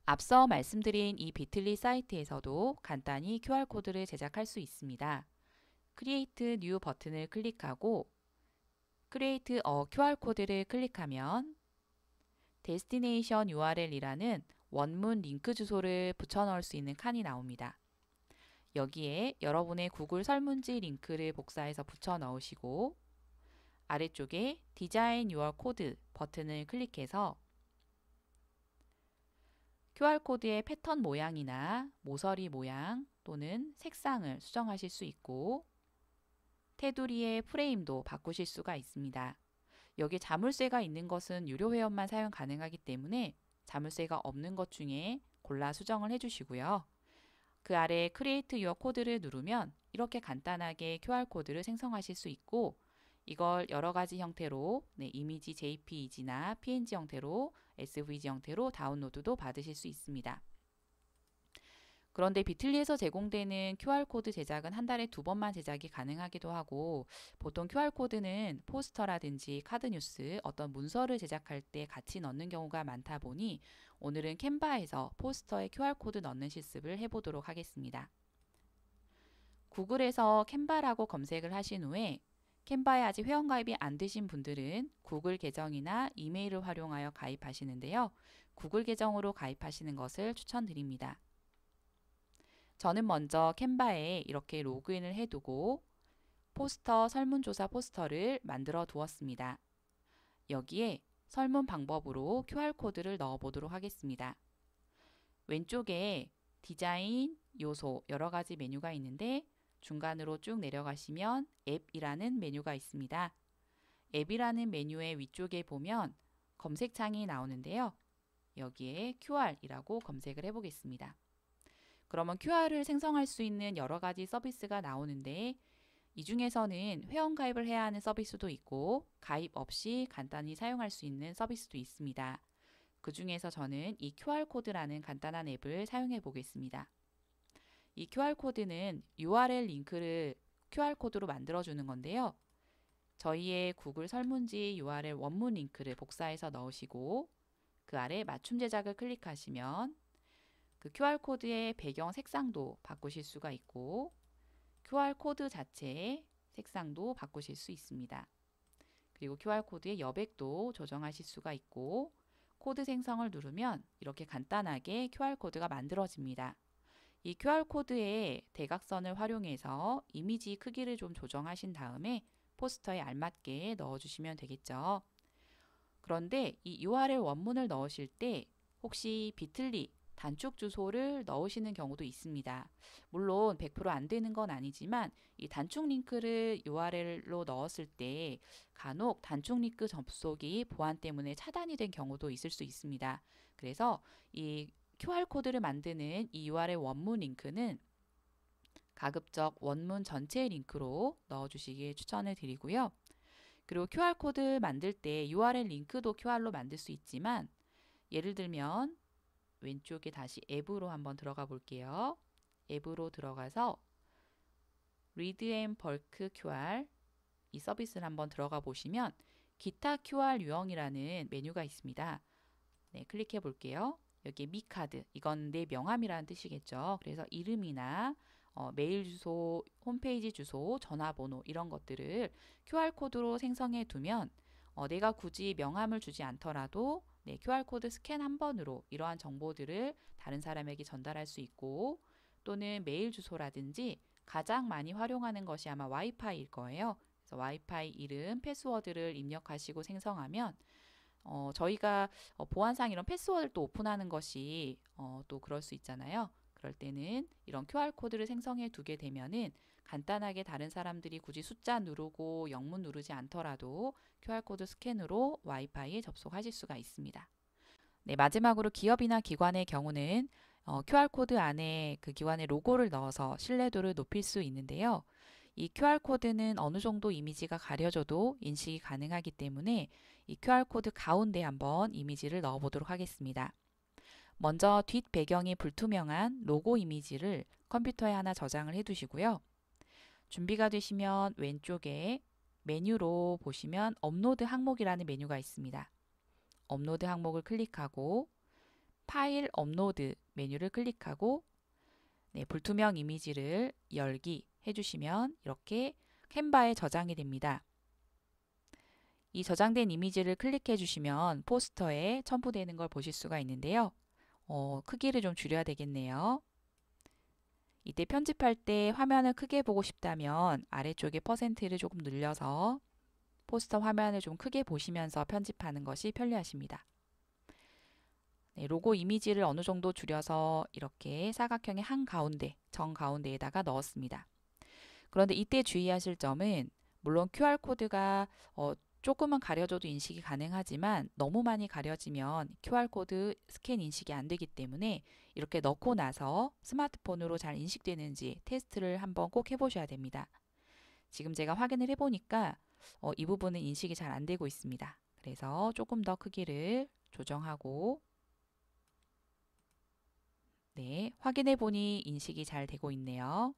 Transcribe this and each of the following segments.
앞서 말씀드린 이 비틀리 사이트에서도 간단히 QR코드를 제작할 수 있습니다. Create New 버튼을 클릭하고 Create a QR코드를 클릭하면 Destination URL이라는 원문 링크 주소를 붙여 넣을 수 있는 칸이 나옵니다. 여기에 여러분의 구글 설문지 링크를 복사해서 붙여 넣으시고 아래쪽에 Design Your Code 버튼을 클릭해서 QR코드의 패턴 모양이나 모서리 모양 또는 색상을 수정하실 수 있고 테두리의 프레임도 바꾸실 수가 있습니다. 여기 자물쇠가 있는 것은 유료 회원만 사용 가능하기 때문에 자물쇠가 없는 것 중에 골라 수정을 해주시고요. 그 아래 Create Your Code를 누르면 이렇게 간단하게 QR코드를 생성하실 수 있고 이걸 여러 가지 형태로 이미지 JPEG나 PNG 형태로 SVG 형태로 다운로드도 받으실 수 있습니다. 그런데 비틀리에서 제공되는 QR코드 제작은 한 달에 2번만 제작이 가능하기도 하고 보통 QR코드는 포스터라든지 카드뉴스, 어떤 문서를 제작할 때 같이 넣는 경우가 많다 보니 오늘은 캔바에서 포스터에 QR코드 넣는 실습을 해보도록 하겠습니다. 구글에서 캔바라고 검색을 하신 후에 캔바에 아직 회원가입이 안 되신 분들은 구글 계정이나 이메일을 활용하여 가입하시는데요. 구글 계정으로 가입하시는 것을 추천드립니다. 저는 먼저 캔바에 이렇게 로그인을 해두고 포스터 설문조사 포스터를 만들어 두었습니다. 여기에 설문 방법으로 QR코드를 넣어 보도록 하겠습니다. 왼쪽에 디자인, 요소 여러 가지 메뉴가 있는데 중간으로 쭉 내려가시면 앱이라는 메뉴가 있습니다. 앱이라는 메뉴의 위쪽에 보면 검색창이 나오는데요. 여기에 QR이라고 검색을 해보겠습니다. 그러면 QR을 생성할 수 있는 여러 가지 서비스가 나오는데 이 중에서는 회원 가입을 해야 하는 서비스도 있고 가입 없이 간단히 사용할 수 있는 서비스도 있습니다. 그 중에서 저는 이 QR코드라는 간단한 앱을 사용해 보겠습니다. 이 QR코드는 URL 링크를 QR코드로 만들어주는 건데요. 저희의 구글 설문지 URL 원문 링크를 복사해서 넣으시고 그 아래 맞춤 제작을 클릭하시면 그 QR코드의 배경 색상도 바꾸실 수가 있고 QR코드 자체의 색상도 바꾸실 수 있습니다. 그리고 QR코드의 여백도 조정하실 수가 있고 코드 생성을 누르면 이렇게 간단하게 QR코드가 만들어집니다. 이 QR코드의 대각선을 활용해서 이미지 크기를 좀 조정하신 다음에 포스터에 알맞게 넣어주시면 되겠죠. 그런데 이 URL 원문을 넣으실 때 혹시 비틀리 단축 주소를 넣으시는 경우도 있습니다. 물론 100% 안 되는 건 아니지만 이 단축 링크를 URL로 넣었을 때 간혹 단축 링크 접속이 보안 때문에 차단이 된 경우도 있을 수 있습니다. 그래서 이 QR코드를 만드는 이 URL 원문 링크는 가급적 원문 전체 링크로 넣어주시길 추천을 드리고요. 그리고 QR코드 만들 때 URL 링크도 QR로 만들 수 있지만 예를 들면 왼쪽에 다시 앱으로 한번 들어가 볼게요. 앱으로 들어가서 Read and Bulk QR 이 서비스를 한번 들어가 보시면 기타 QR 유형이라는 메뉴가 있습니다. 네, 클릭해 볼게요. 여기에 미카드, 이건 내 명함이라는 뜻이겠죠. 그래서 이름이나 메일 주소, 홈페이지 주소, 전화번호 이런 것들을 QR코드로 생성해 두면 내가 굳이 명함을 주지 않더라도 QR코드 스캔 한 번으로 이러한 정보들을 다른 사람에게 전달할 수 있고 또는 메일 주소라든지 가장 많이 활용하는 것이 아마 와이파이일 거예요. 그래서 와이파이 이름, 패스워드를 입력하시고 생성하면 저희가 보안상 이런 패스워드를 또 오픈하는 것이 또 그럴 수 있잖아요. 그럴 때는 이런 QR코드를 생성해 두게 되면은 간단하게 다른 사람들이 굳이 숫자 누르고 영문 누르지 않더라도 QR코드 스캔으로 와이파이에 접속하실 수가 있습니다. 네, 마지막으로 기업이나 기관의 경우는 QR코드 안에 그 기관의 로고를 넣어서 신뢰도를 높일 수 있는데요. 이 QR코드는 어느 정도 이미지가 가려져도 인식이 가능하기 때문에 이 QR코드 가운데 한번 이미지를 넣어 보도록 하겠습니다. 먼저 뒷 배경이 불투명한 로고 이미지를 컴퓨터에 하나 저장을 해 두시고요. 준비가 되시면 왼쪽에 메뉴로 보시면 업로드 항목이라는 메뉴가 있습니다. 업로드 항목을 클릭하고 파일 업로드 메뉴를 클릭하고 불투명 이미지를 열기 해주시면 이렇게 캔바에 저장이 됩니다. 이 저장된 이미지를 클릭해 주시면 포스터에 첨부되는 걸 보실 수가 있는데요. 크기를 좀 줄여야 되겠네요. 이때 편집할 때 화면을 크게 보고 싶다면 아래쪽에 %를 조금 늘려서 포스터 화면을 좀 크게 보시면서 편집하는 것이 편리하십니다. 로고 이미지를 어느 정도 줄여서 이렇게 사각형의 한가운데, 정가운데에다가 넣었습니다. 그런데 이때 주의하실 점은 물론 QR코드가 조금은 가려져도 인식이 가능하지만 너무 많이 가려지면 QR코드 스캔 인식이 안 되기 때문에 이렇게 넣고 나서 스마트폰으로 잘 인식되는지 테스트를 한번 꼭 해보셔야 됩니다. 지금 제가 확인을 해보니까 이 부분은 인식이 잘 안 되고 있습니다. 그래서 조금 더 크기를 조정하고 확인해 보니 인식이 잘 되고 있네요.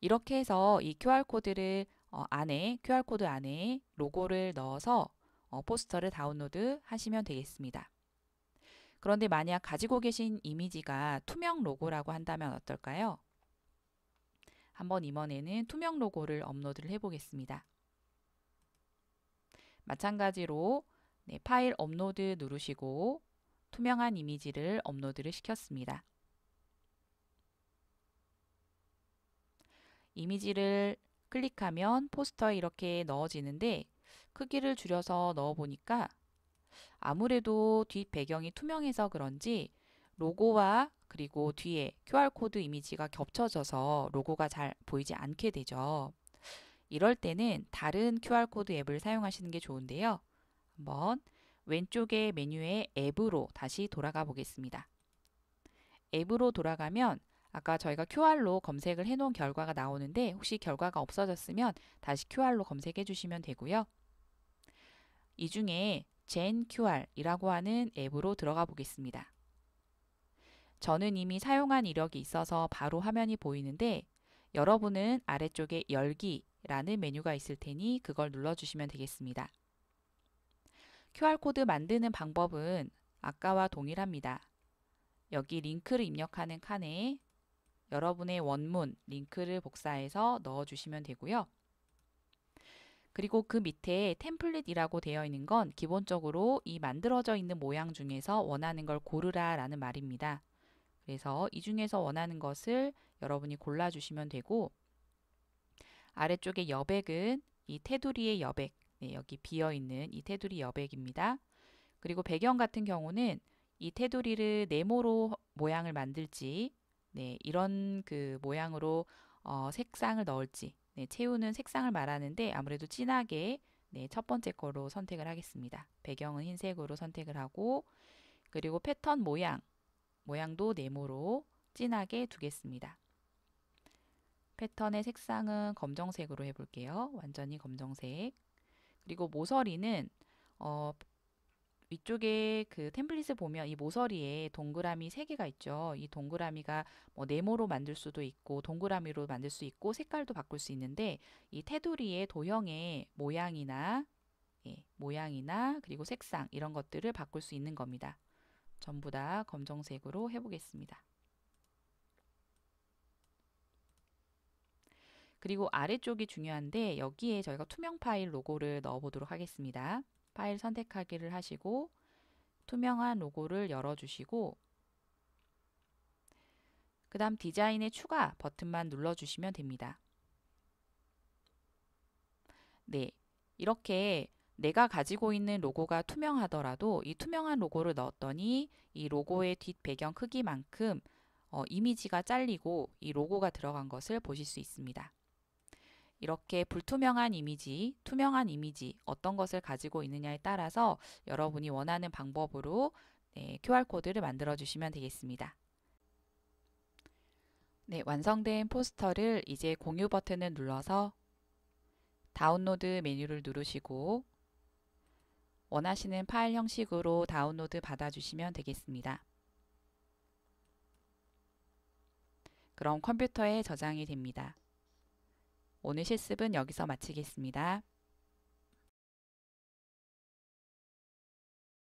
이렇게 해서 이 QR코드 안에 로고를 넣어서 포스터를 다운로드 하시면 되겠습니다. 그런데 만약 가지고 계신 이미지가 투명 로고라고 한다면 어떨까요? 한번 이번에는 투명 로고를 업로드를 해보겠습니다. 마찬가지로 파일 업로드 누르시고 투명한 이미지를 업로드를 시켰습니다. 이미지를 클릭하면 포스터에 이렇게 넣어지는데 크기를 줄여서 넣어보니까 아무래도 뒷 배경이 투명해서 그런지 로고와 그리고 뒤에 QR코드 이미지가 겹쳐져서 로고가 잘 보이지 않게 되죠. 이럴 때는 다른 QR코드 앱을 사용하시는 게 좋은데요. 한번 왼쪽의 메뉴에 앱으로 다시 돌아가 보겠습니다. 앱으로 돌아가면 아까 저희가 QR로 검색을 해놓은 결과가 나오는데 혹시 결과가 없어졌으면 다시 QR로 검색해 주시면 되고요. 이 중에 GenQR이라고 하는 앱으로 들어가 보겠습니다. 저는 이미 사용한 이력이 있어서 바로 화면이 보이는데 여러분은 아래쪽에 열기라는 메뉴가 있을 테니 그걸 눌러주시면 되겠습니다. QR코드 만드는 방법은 아까와 동일합니다. 여기 링크를 입력하는 칸에 여러분의 원문 링크를 복사해서 넣어주시면 되고요. 그리고 그 밑에 템플릿이라고 되어 있는 건 기본적으로 이 만들어져 있는 모양 중에서 원하는 걸 고르라 라는 말입니다. 그래서 이 중에서 원하는 것을 여러분이 골라주시면 되고 아래쪽에 여백은 이 테두리의 여백, 여기 비어있는 이 테두리 여백입니다. 그리고 배경 같은 경우는 이 테두리를 네모로 모양을 만들지 이런 그 모양으로 색상을 넣을지 채우는 색상을 말하는데 아무래도 진하게 첫 번째 거로 선택을 하겠습니다. 배경은 흰색으로 선택을 하고 그리고 패턴 모양도 네모로 진하게 두겠습니다. 패턴의 색상은 검정색으로 해볼게요. 완전히 검정색. 그리고 모서리는 위쪽에 그 템플릿을 보면 이 모서리에 동그라미 3개가 있죠. 이 동그라미가 네모로 만들 수도 있고 동그라미로 만들 수 있고 색깔도 바꿀 수 있는데 이 테두리의 도형의 모양이나 그리고 색상 이런 것들을 바꿀 수 있는 겁니다. 전부 다 검정색으로 해보겠습니다. 그리고 아래쪽이 중요한데 여기에 저희가 투명 파일 로고를 넣어 보도록 하겠습니다. 파일 선택하기를 하시고 투명한 로고를 열어주시고 그 다음 디자인의 추가 버튼만 눌러주시면 됩니다. 이렇게 내가 가지고 있는 로고가 투명하더라도 이 투명한 로고를 넣었더니 이 로고의 뒷 배경 크기만큼 이미지가 잘리고 이 로고가 들어간 것을 보실 수 있습니다. 이렇게 불투명한 이미지, 투명한 이미지 어떤 것을 가지고 있느냐에 따라서 여러분이 원하는 방법으로 QR코드를 만들어 주시면 되겠습니다. 완성된 포스터를 이제 공유 버튼을 눌러서 다운로드 메뉴를 누르시고 원하시는 파일 형식으로 다운로드 받아주시면 되겠습니다. 그럼 컴퓨터에 저장이 됩니다. 오늘 실습은 여기서 마치겠습니다.